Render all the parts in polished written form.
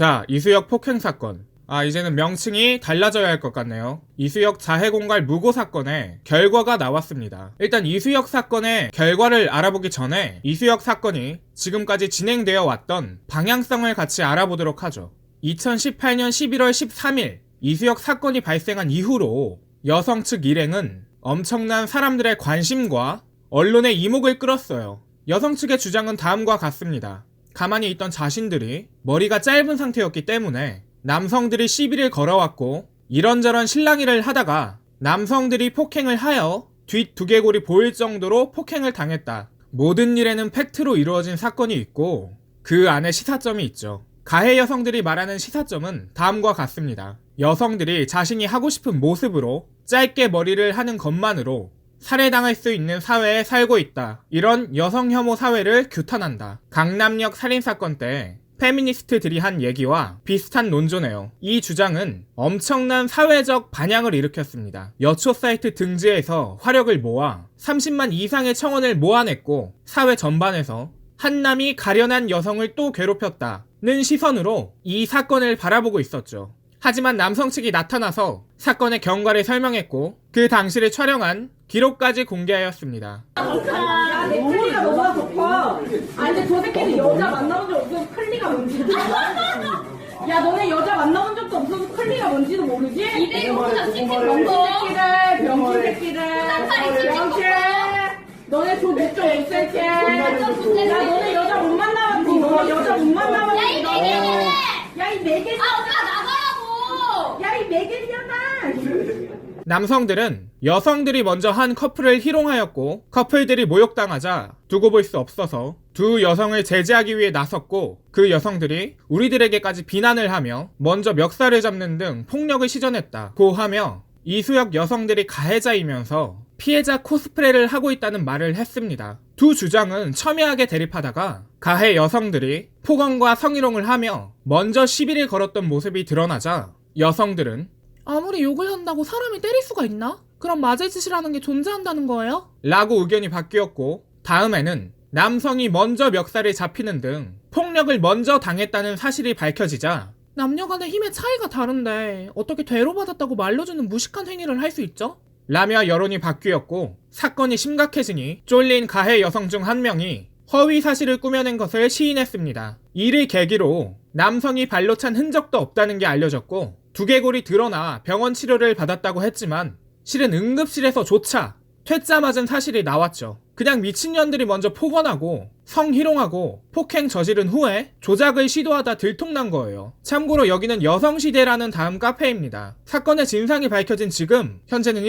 자, 이수혁 폭행 사건. 이제는 명칭이 달라져야 할 것 같네요. 이수혁 자해공갈 무고 사건의 결과가 나왔습니다. 일단 이수혁 사건의 결과를 알아보기 전에 이수혁 사건이 지금까지 진행되어 왔던 방향성을 같이 알아보도록 하죠. 2018년 11월 13일 이수혁 사건이 발생한 이후로 여성 측 일행은 엄청난 사람들의 관심과 언론의 이목을 끌었어요. 여성 측의 주장은 다음과 같습니다. 가만히 있던 자신들이 머리가 짧은 상태였기 때문에 남성들이 시비를 걸어왔고 이런저런 실랑이를 하다가 남성들이 폭행을 하여 뒷 두개골이 보일 정도로 폭행을 당했다. 모든 일에는 팩트로 이루어진 사건이 있고 그 안에 시사점이 있죠. 가해 여성들이 말하는 시사점은 다음과 같습니다. 여성들이 자신이 하고 싶은 모습으로 짧게 머리를 하는 것만으로 살해당할 수 있는 사회에 살고 있다. 이런 여성 혐오 사회를 규탄한다. 강남역 살인사건 때 페미니스트들이 한 얘기와 비슷한 논조네요. 이 주장은 엄청난 사회적 반향을 일으켰습니다. 여초 사이트 등지에서 화력을 모아 30만 이상의 청원을 모아냈고 사회 전반에서 한남이 가련한 여성을 또 괴롭혔다는 시선으로 이 사건을 바라보고 있었죠. 하지만 남성 측이 나타나서 사건의 경과를 설명했고 그 당시를 촬영한 기록까지 공개하였습니다. 야, 내 클리가 너무 높아. 근데 저 새끼는 여자 만나본 적 없어서 클리가 뭔지도 몰라. 야, 너네 여자 만나본 적도 없어서 클리가 뭔지도 모르지? 이래요, 혼자 찍힌 병신 거. 새끼들, 병신 새끼들. 병신. 너네 저 몇점 없을게. 야, 너네 여자 못 만나봤지? 너네 여자 못 만나봤지? 야, 이 매개년에! 야, 이 매개. 오빠 나가라고! 야, 이 매개년아. 남성들은 여성들이 먼저 한 커플을 희롱하였고 커플들이 모욕당하자 두고 볼 수 없어서 두 여성을 제지하기 위해 나섰고 그 여성들이 우리들에게까지 비난을 하며 먼저 멱살을 잡는 등 폭력을 시전했다 고하며 이수혁 여성들이 가해자이면서 피해자 코스프레를 하고 있다는 말을 했습니다. 두 주장은 첨예하게 대립하다가 가해 여성들이 폭언과 성희롱을 하며 먼저 시비를 걸었던 모습이 드러나자 여성들은 아무리 욕을 한다고 사람이 때릴 수가 있나? 그럼 맞을 짓이라는 게 존재한다는 거예요? 라고 의견이 바뀌었고 다음에는 남성이 먼저 멱살을 잡히는 등 폭력을 먼저 당했다는 사실이 밝혀지자 남녀 간의 힘의 차이가 다른데 어떻게 대로받았다고 말려주는 무식한 행위를 할 수 있죠? 라며 여론이 바뀌었고 사건이 심각해지니 쫄린 가해 여성 중 한 명이 허위 사실을 꾸며낸 것을 시인했습니다. 이를 계기로 남성이 발로 찬 흔적도 없다는 게 알려졌고 두개골이 드러나 병원 치료를 받았다고 했지만 실은 응급실에서조차 퇴짜 맞은 사실이 나왔죠. 그냥 미친년들이 먼저 폭언하고 성희롱하고 폭행 저지른 후에 조작을 시도하다 들통난 거예요. 참고로 여기는 여성시대라는 다음 카페입니다. 사건의 진상이 밝혀진 지금 현재는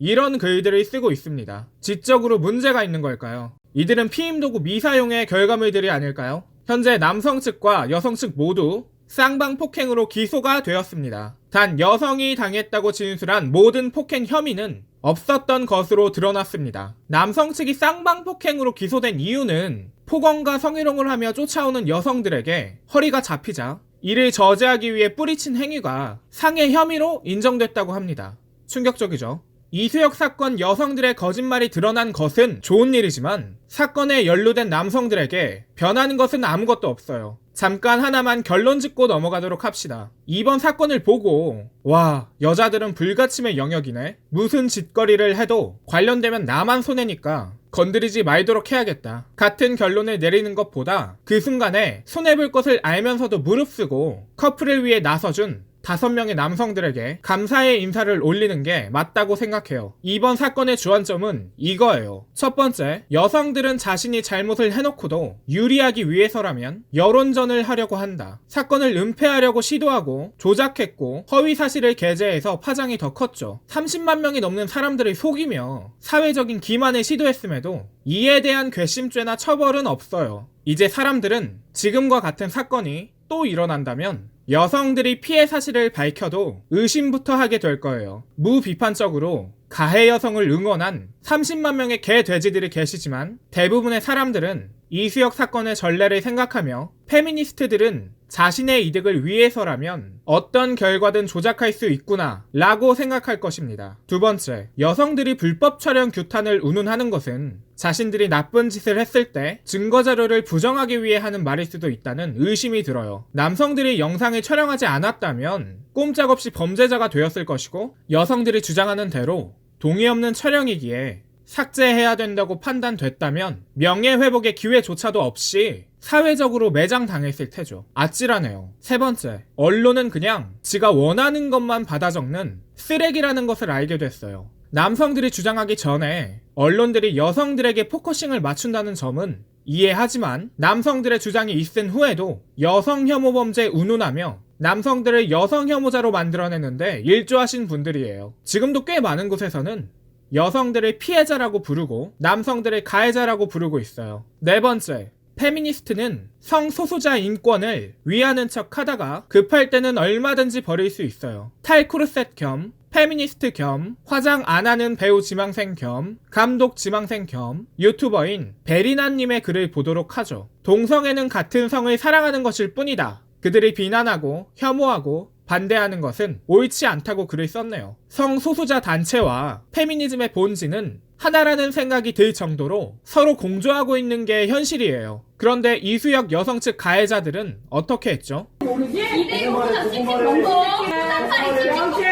이런 글들을 쓰고 있습니다. 지적으로 문제가 있는 걸까요? 이들은 피임도구 미사용의 결과물들이 아닐까요? 현재 남성 측과 여성 측 모두 쌍방 폭행으로 기소가 되었습니다. 단 여성이 당했다고 진술한 모든 폭행 혐의는 없었던 것으로 드러났습니다. 남성 측이 쌍방 폭행으로 기소된 이유는 폭언과 성희롱을 하며 쫓아오는 여성들에게 허리가 잡히자 이를 저지하기 위해 뿌리친 행위가 상해 혐의로 인정됐다고 합니다. 충격적이죠. 이수혁 사건 여성들의 거짓말이 드러난 것은 좋은 일이지만 사건에 연루된 남성들에게 변하는 것은 아무것도 없어요. 잠깐 하나만 결론 짓고 넘어가도록 합시다. 이번 사건을 보고 와, 여자들은 불가침의 영역이네. 무슨 짓거리를 해도 관련되면 나만 손해니까 건드리지 말도록 해야겠다. 같은 결론을 내리는 것보다 그 순간에 손해볼 것을 알면서도 무릅쓰고 커플을 위해 나서준 5명의 남성들에게 감사의 인사를 올리는 게 맞다고 생각해요. 이번 사건의 주안점은 이거예요. 첫 번째, 여성들은 자신이 잘못을 해놓고도 유리하기 위해서라면 여론전을 하려고 한다. 사건을 은폐하려고 시도하고 조작했고 허위 사실을 게재해서 파장이 더 컸죠. 30만 명이 넘는 사람들을 속이며 사회적인 기만을 시도했음에도 이에 대한 괘씸죄나 처벌은 없어요. 이제 사람들은 지금과 같은 사건이 또 일어난다면 여성들이 피해 사실을 밝혀도 의심부터 하게 될 거예요. 무비판적으로 가해 여성을 응원한 30만 명의 개돼지들이 계시지만 대부분의 사람들은 이수혁 사건의 전례를 생각하며 페미니스트들은 자신의 이득을 위해서라면 어떤 결과든 조작할 수 있구나 라고 생각할 것입니다. 두 번째, 여성들이 불법 촬영 규탄을 운운하는 것은 자신들이 나쁜 짓을 했을 때 증거자료를 부정하기 위해 하는 말일 수도 있다는 의심이 들어요. 남성들이 영상을 촬영하지 않았다면 꼼짝없이 범죄자가 되었을 것이고, 여성들이 주장하는 대로 동의 없는 촬영이기에 삭제해야 된다고 판단됐다면 명예회복의 기회조차도 없이 사회적으로 매장당했을 테죠. 아찔하네요. 세 번째, 언론은 그냥 지가 원하는 것만 받아 적는 쓰레기라는 것을 알게 됐어요. 남성들이 주장하기 전에 언론들이 여성들에게 포커싱을 맞춘다는 점은 이해하지만, 남성들의 주장이 있은 후에도 여성 혐오 범죄 운운하며 남성들을 여성 혐오자로 만들어내는데 일조하신 분들이에요. 지금도 꽤 많은 곳에서는 여성들을 피해자라고 부르고 남성들을 가해자라고 부르고 있어요. 네 번째, 페미니스트는 성소수자 인권을 위하는 척 하다가 급할 때는 얼마든지 버릴 수 있어요. 탈코르셋 겸 페미니스트 겸 화장 안 하는 배우 지망생 겸 감독 지망생 겸 유튜버인 베리나님의 글을 보도록 하죠. 동성애는 같은 성을 사랑하는 것일 뿐이다. 그들이 비난하고 혐오하고 반대하는 것은 옳지 않다고 글을 썼네요. 성소수자 단체와 페미니즘의 본질은 하나라는 생각이 들 정도로 서로 공조하고 있는 게 현실이에요. 그런데 이수혁 여성 측 가해자들은 어떻게 했죠? 모르지? 이대 혼자 찍힌 거. 쌍팔이 찍힌 거.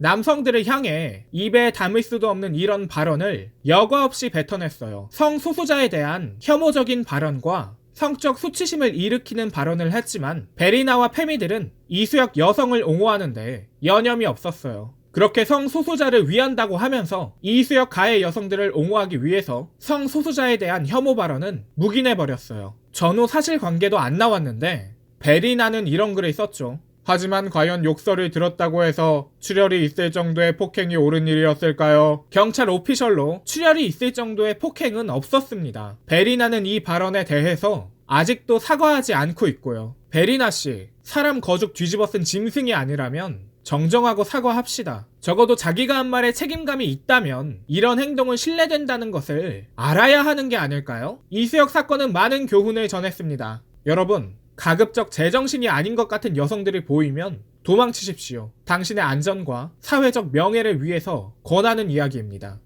남성들을 향해 입에 담을 수도 없는 이런 발언을 여과 없이 뱉어냈어요. 성소수자에 대한 혐오적인 발언과 성적 수치심을 일으키는 발언을 했지만 베리나와 페미들은 이수혁 여성을 옹호하는데 여념이 없었어요. 그렇게 성소수자를 위한다고 하면서 이수혁 가해 여성들을 옹호하기 위해서 성소수자에 대한 혐오 발언은 묵인해버렸어요. 전후 사실관계도 안 나왔는데 베리나는 이런 글을 썼죠. 하지만 과연 욕설을 들었다고 해서 출혈이 있을 정도의 폭행이 옳은 일이었을까요? 경찰 오피셜로 출혈이 있을 정도의 폭행은 없었습니다. 베리나는 이 발언에 대해서 아직도 사과하지 않고 있고요. 베리나 씨, 사람 거죽 뒤집어 쓴 짐승이 아니라면 정정하고 사과합시다. 적어도 자기가 한 말에 책임감이 있다면 이런 행동은 신뢰된다는 것을 알아야 하는 게 아닐까요? 이수혁 사건은 많은 교훈을 전했습니다. 여러분, 가급적 제정신이 아닌 것 같은 여성들이 보이면 도망치십시오. 당신의 안전과 사회적 명예를 위해서 권하는 이야기입니다.